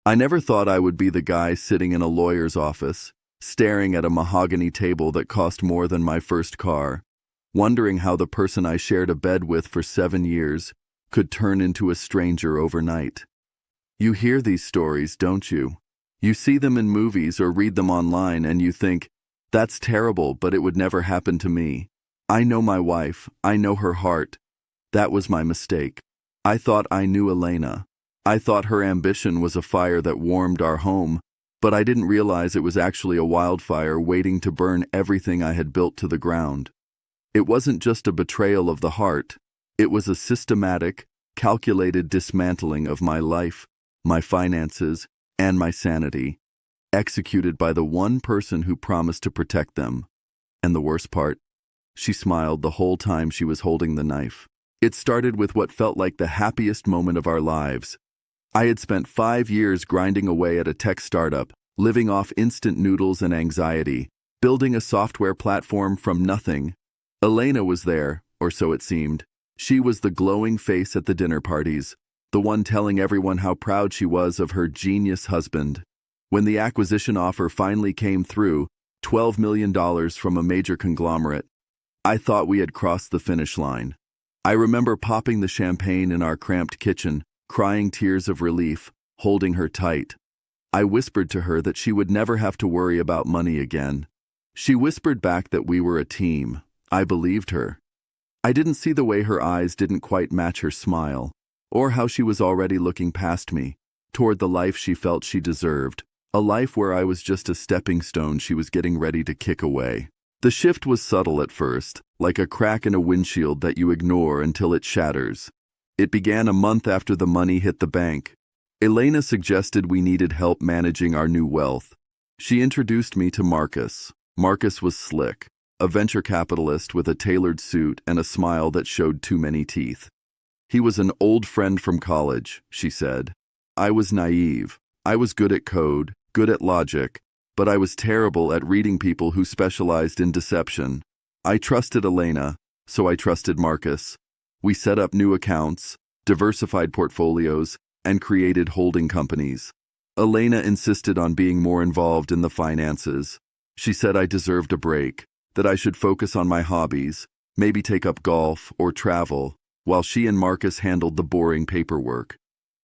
I never thought I would be the guy sitting in a lawyer's office, staring at a mahogany table that cost more than my first car, wondering how the person I shared a bed with for 7 years could turn into a stranger overnight. You hear these stories, don't you? You see them in movies or read them online and you think, that's terrible, but it would never happen to me. I know my wife. I know her heart. That was my mistake. I thought I knew Elena. I thought her ambition was a fire that warmed our home, but I didn't realize it was actually a wildfire waiting to burn everything I had built to the ground. It wasn't just a betrayal of the heart. It was a systematic, calculated dismantling of my life, my finances, and my sanity, executed by the one person who promised to protect them. And the worst part, she smiled the whole time she was holding the knife. It started with what felt like the happiest moment of our lives. I had spent 5 years grinding away at a tech startup, living off instant noodles and anxiety, building a software platform from nothing. Elena was there, or so it seemed. She was the glowing face at the dinner parties, the one telling everyone how proud she was of her genius husband. When the acquisition offer finally came through, $12 million from a major conglomerate, I thought we had crossed the finish line. I remember popping the champagne in our cramped kitchen, crying tears of relief, holding her tight. I whispered to her that she would never have to worry about money again. She whispered back that we were a team. I believed her. I didn't see the way her eyes didn't quite match her smile, or how she was already looking past me, toward the life she felt she deserved, a life where I was just a stepping stone she was getting ready to kick away. The shift was subtle at first, like a crack in a windshield that you ignore until it shatters. It began a month after the money hit the bank. Elena suggested we needed help managing our new wealth. She introduced me to Marcus. Marcus was slick, a venture capitalist with a tailored suit and a smile that showed too many teeth. He was an old friend from college, she said. I was naive. I was good at code, good at logic, but I was terrible at reading people who specialized in deception. I trusted Elena, so I trusted Marcus. We set up new accounts, diversified portfolios, and created holding companies. Elena insisted on being more involved in the finances. She said I deserved a break, that I should focus on my hobbies, maybe take up golf or travel, while she and Marcus handled the boring paperwork.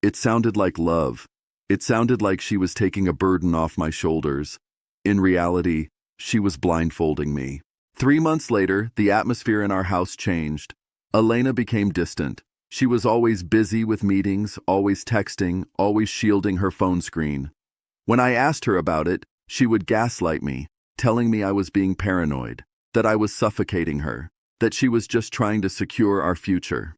It sounded like love. It sounded like she was taking a burden off my shoulders. In reality, she was blindfolding me. 3 months later, the atmosphere in our house changed. Elena became distant. She was always busy with meetings, always texting, always shielding her phone screen. When I asked her about it, she would gaslight me, telling me I was being paranoid, that I was suffocating her, that she was just trying to secure our future.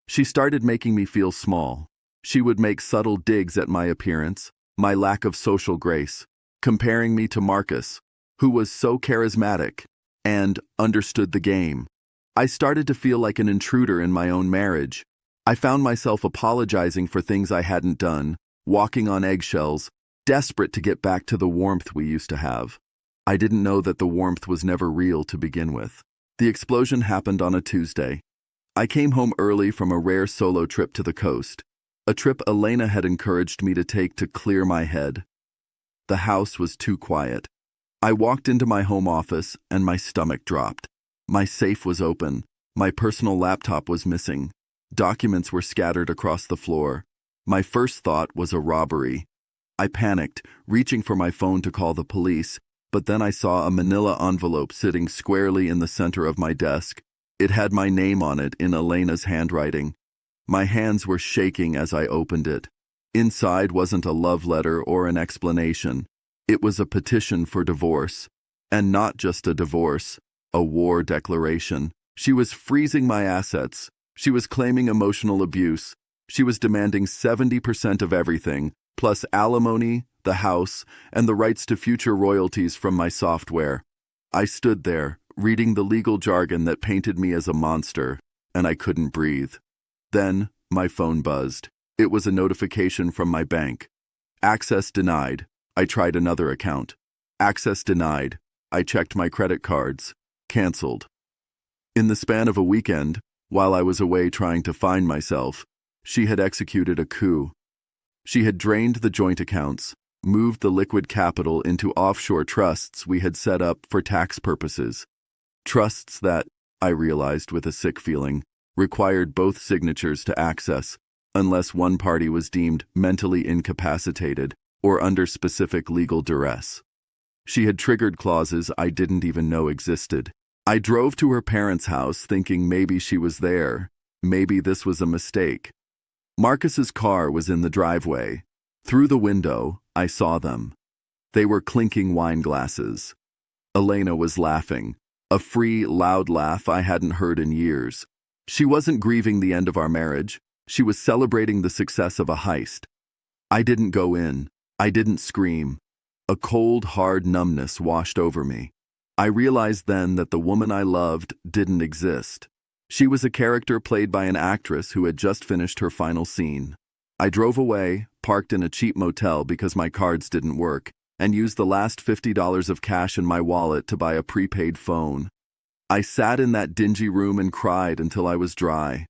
She started making me feel small. She would make subtle digs at my appearance, my lack of social grace, comparing me to Marcus, who was so charismatic and understood the game. I started to feel like an intruder in my own marriage. I found myself apologizing for things I hadn't done, walking on eggshells, desperate to get back to the warmth we used to have. I didn't know that the warmth was never real to begin with. The explosion happened on a Tuesday. I came home early from a rare solo trip to the coast, a trip Elena had encouraged me to take to clear my head. The house was too quiet. I walked into my home office and my stomach dropped. My safe was open. My personal laptop was missing. Documents were scattered across the floor. My first thought was a robbery. I panicked, reaching for my phone to call the police, but then I saw a manila envelope sitting squarely in the center of my desk. It had my name on it in Elena's handwriting. My hands were shaking as I opened it. Inside wasn't a love letter or an explanation. It was a petition for divorce. And not just a divorce, a war declaration. She was freezing my assets. She was claiming emotional abuse. She was demanding 70% of everything, plus alimony, the house, and the rights to future royalties from my software. I stood there, reading the legal jargon that painted me as a monster, and I couldn't breathe. Then, my phone buzzed. It was a notification from my bank. Access denied. I tried another account. Access denied. I checked my credit cards. Canceled. In the span of a weekend, while I was away trying to find myself, she had executed a coup. She had drained the joint accounts, moved the liquid capital into offshore trusts we had set up for tax purposes. Trusts that, I realized with a sick feeling, required both signatures to access, unless one party was deemed mentally incapacitated or under specific legal duress. She had triggered clauses I didn't even know existed. I drove to her parents' house thinking maybe she was there, maybe this was a mistake. Marcus's car was in the driveway. Through the window, I saw them. They were clinking wine glasses. Elena was laughing, a free, loud laugh I hadn't heard in years. She wasn't grieving the end of our marriage. She was celebrating the success of a heist. I didn't go in. I didn't scream. A cold, hard numbness washed over me. I realized then that the woman I loved didn't exist. She was a character played by an actress who had just finished her final scene. I drove away, parked in a cheap motel because my cards didn't work, and used the last $50 of cash in my wallet to buy a prepaid phone. I sat in that dingy room and cried until I was dry.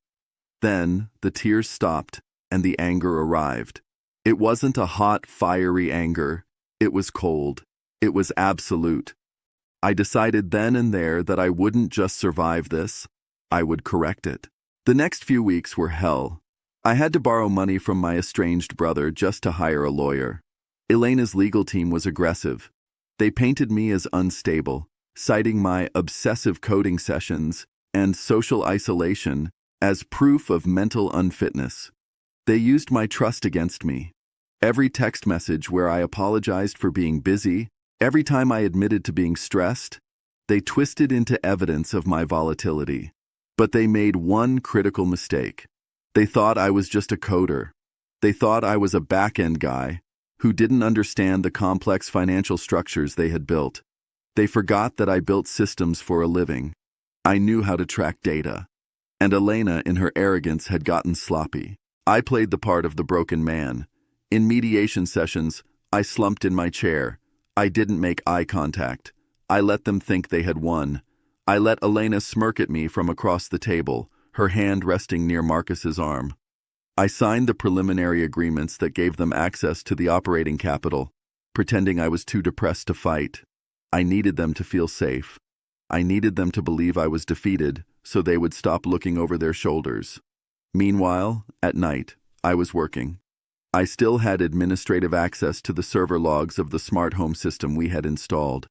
Then, the tears stopped, and the anger arrived. It wasn't a hot, fiery anger. It was cold. It was absolute. I decided then and there that I wouldn't just survive this, I would correct it. The next few weeks were hell. I had to borrow money from my estranged brother just to hire a lawyer. Elena's legal team was aggressive. They painted me as unstable, citing my obsessive coding sessions and social isolation as proof of mental unfitness. They used my trust against me. Every text message where I apologized for being busy, every time I admitted to being stressed, they twisted into evidence of my volatility. But they made one critical mistake. They thought I was just a coder. They thought I was a back-end guy who didn't understand the complex financial structures they had built. They forgot that I built systems for a living. I knew how to track data. And Elena, in her arrogance, had gotten sloppy. I played the part of the broken man. In mediation sessions, I slumped in my chair. I didn't make eye contact. I let them think they had won. I let Elena smirk at me from across the table, her hand resting near Marcus's arm. I signed the preliminary agreements that gave them access to the operating capital, pretending I was too depressed to fight. I needed them to feel safe. I needed them to believe I was defeated, so they would stop looking over their shoulders. Meanwhile, at night, I was working. I still had administrative access to the server logs of the smart home system we had installed.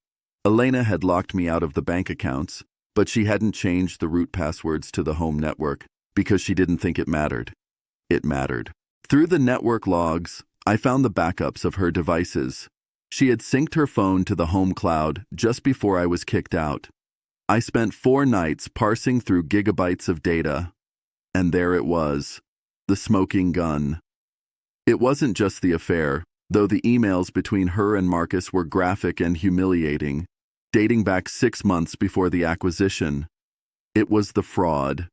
Elena had locked me out of the bank accounts, but she hadn't changed the root passwords to the home network because she didn't think it mattered. It mattered. Through the network logs, I found the backups of her devices. She had synced her phone to the home cloud just before I was kicked out. I spent 4 nights parsing through gigabytes of data, and there it was, the smoking gun. It wasn't just the affair, though the emails between her and Marcus were graphic and humiliating, dating back 6 months before the acquisition. It was the fraud.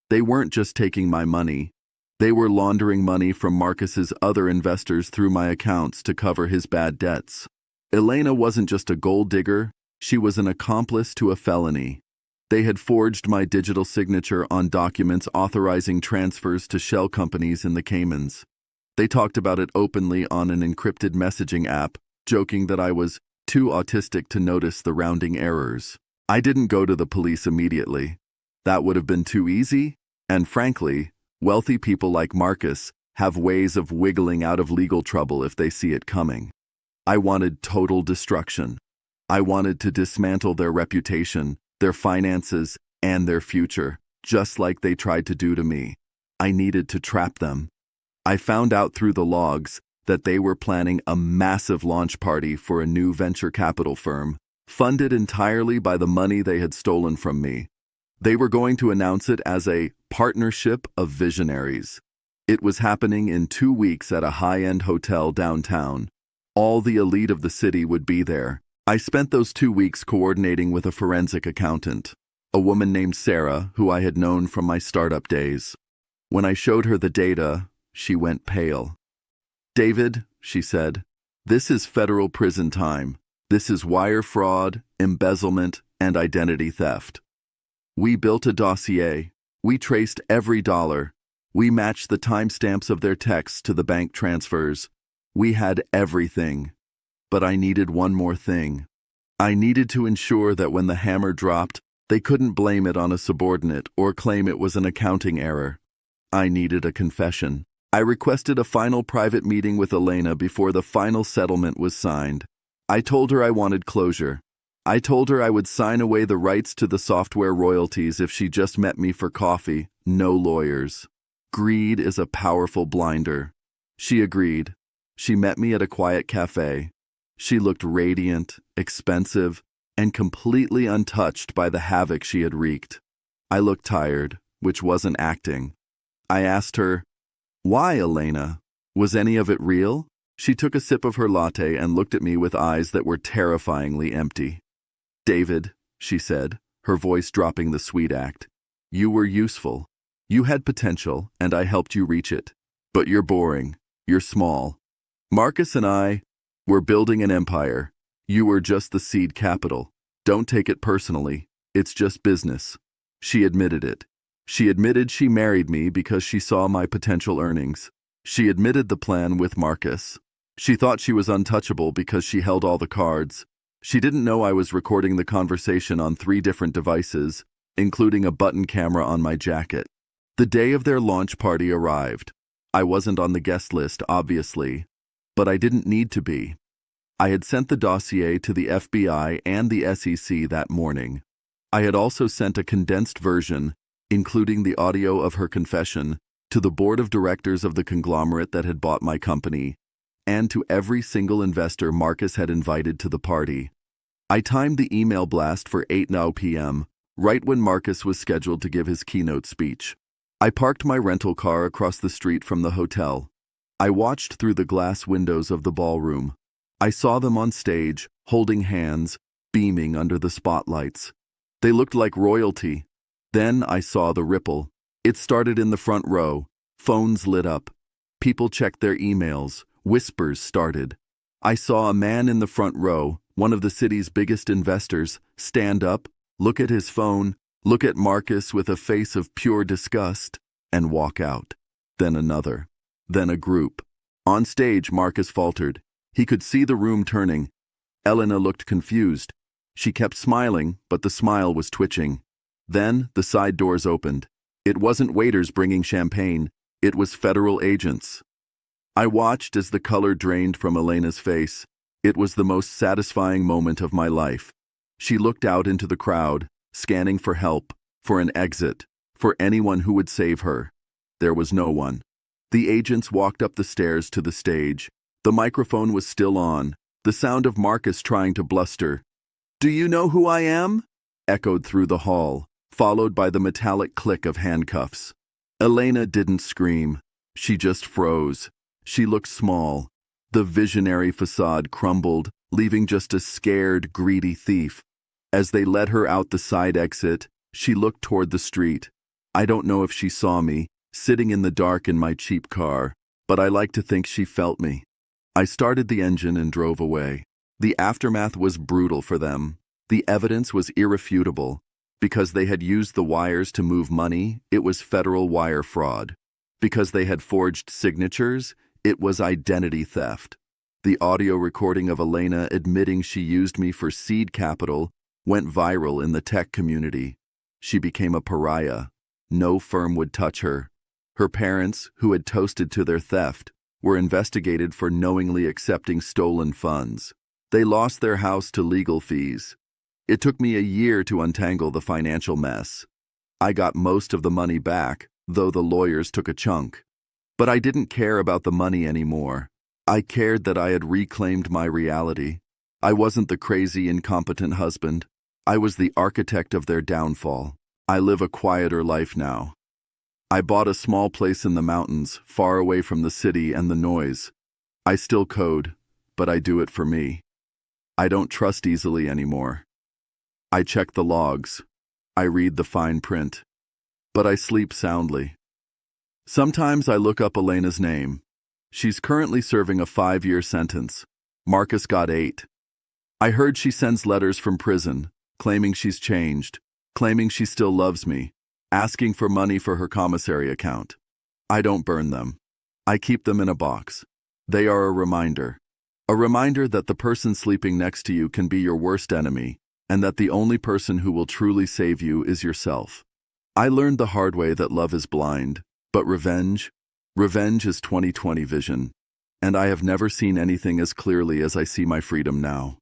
They weren't just taking my money. They were laundering money from Marcus's other investors through my accounts to cover his bad debts. Elena wasn't just a gold digger, she was an accomplice to a felony. They had forged my digital signature on documents authorizing transfers to shell companies in the Caymans. They talked about it openly on an encrypted messaging app, joking that I was too autistic to notice the rounding errors. I didn't go to the police immediately. That would have been too easy, and frankly, wealthy people like Marcus have ways of wiggling out of legal trouble if they see it coming. I wanted total destruction. I wanted to dismantle their reputation, their finances, and their future, just like they tried to do to me. I needed to trap them. I found out through the logs that they were planning a massive launch party for a new venture capital firm, funded entirely by the money they had stolen from me. They were going to announce it as a partnership of visionaries. It was happening in 2 weeks at a high-end hotel downtown. All the elite of the city would be there. I spent those 2 weeks coordinating with a forensic accountant, a woman named Sarah, who I had known from my startup days. When I showed her the data, she went pale. "David," she said, "this is federal prison time. This is wire fraud, embezzlement, and identity theft. We built a dossier. We traced every dollar. We matched the timestamps of their texts to the bank transfers. We had everything. But I needed one more thing. I needed to ensure that when the hammer dropped, they couldn't blame it on a subordinate or claim it was an accounting error. I needed a confession. I requested a final private meeting with Elena before the final settlement was signed. I told her I wanted closure. I told her I would sign away the rights to the software royalties if she just met me for coffee, no lawyers. Greed is a powerful blinder. She agreed. She met me at a quiet cafe. She looked radiant, expensive, and completely untouched by the havoc she had wreaked. I looked tired, which wasn't acting. I asked her, "Why, Elena? Was any of it real?" She took a sip of her latte and looked at me with eyes that were terrifyingly empty. "David," she said, her voice dropping the sweet act, "you were useful. You had potential, and I helped you reach it. But you're boring. You're small. Marcus and I, we're building an empire. You were just the seed capital. Don't take it personally. It's just business." She admitted it. She admitted she married me because she saw my potential earnings. She admitted the plan with Marcus. She thought she was untouchable because she held all the cards. She didn't know I was recording the conversation on 3 different devices, including a button camera on my jacket. The day of their launch party arrived. I wasn't on the guest list, obviously, but I didn't need to be. I had sent the dossier to the FBI and the SEC that morning. I had also sent a condensed version, including the audio of her confession, to the board of directors of the conglomerate that had bought my company, and to every single investor Marcus had invited to the party. I timed the email blast for 8:00 p.m., right when Marcus was scheduled to give his keynote speech. I parked my rental car across the street from the hotel. I watched through the glass windows of the ballroom. I saw them on stage, holding hands, beaming under the spotlights. They looked like royalty. Then I saw the ripple. It started in the front row. Phones lit up. People checked their emails. Whispers started. I saw a man in the front row, one of the city's biggest investors, stand up, look at his phone, look at Marcus with a face of pure disgust, and walk out. Then another. Then a group. On stage, Marcus faltered. He could see the room turning. Elena looked confused. She kept smiling, but the smile was twitching. Then the side doors opened. It wasn't waiters bringing champagne. It was federal agents. I watched as the color drained from Elena's face. It was the most satisfying moment of my life. She looked out into the crowd, scanning for help, for an exit, for anyone who would save her. There was no one. The agents walked up the stairs to the stage. The microphone was still on. The sound of Marcus trying to bluster, "Do you know who I am?" echoed through the hall, followed by the metallic click of handcuffs. Elena didn't scream. She just froze. She looked small. The visionary facade crumbled, leaving just a scared, greedy thief. As they led her out the side exit, she looked toward the street. I don't know if she saw me, sitting in the dark in my cheap car, but I like to think she felt me. I started the engine and drove away. The aftermath was brutal for them. The evidence was irrefutable. Because they had used the wires to move money, it was federal wire fraud. Because they had forged signatures, it was identity theft. The audio recording of Elena admitting she used me for seed capital went viral in the tech community. She became a pariah. No firm would touch her. Her parents, who had toasted to their theft, were investigated for knowingly accepting stolen funds. They lost their house to legal fees. It took me a year to untangle the financial mess. I got most of the money back, though the lawyers took a chunk. But I didn't care about the money anymore. I cared that I had reclaimed my reality. I wasn't the crazy, incompetent husband. I was the architect of their downfall. I live a quieter life now. I bought a small place in the mountains, far away from the city and the noise. I still code, but I do it for me. I don't trust easily anymore. I check the logs. I read the fine print. But I sleep soundly. Sometimes I look up Elena's name. She's currently serving a 5-year sentence. Marcus got 8. I heard she sends letters from prison, claiming she's changed, claiming she still loves me, asking for money for her commissary account. I don't burn them. I keep them in a box. They are a reminder. A reminder that the person sleeping next to you can be your worst enemy, and that the only person who will truly save you is yourself. I learned the hard way that love is blind, but revenge is 20/20 vision, and I have never seen anything as clearly as I see my freedom now.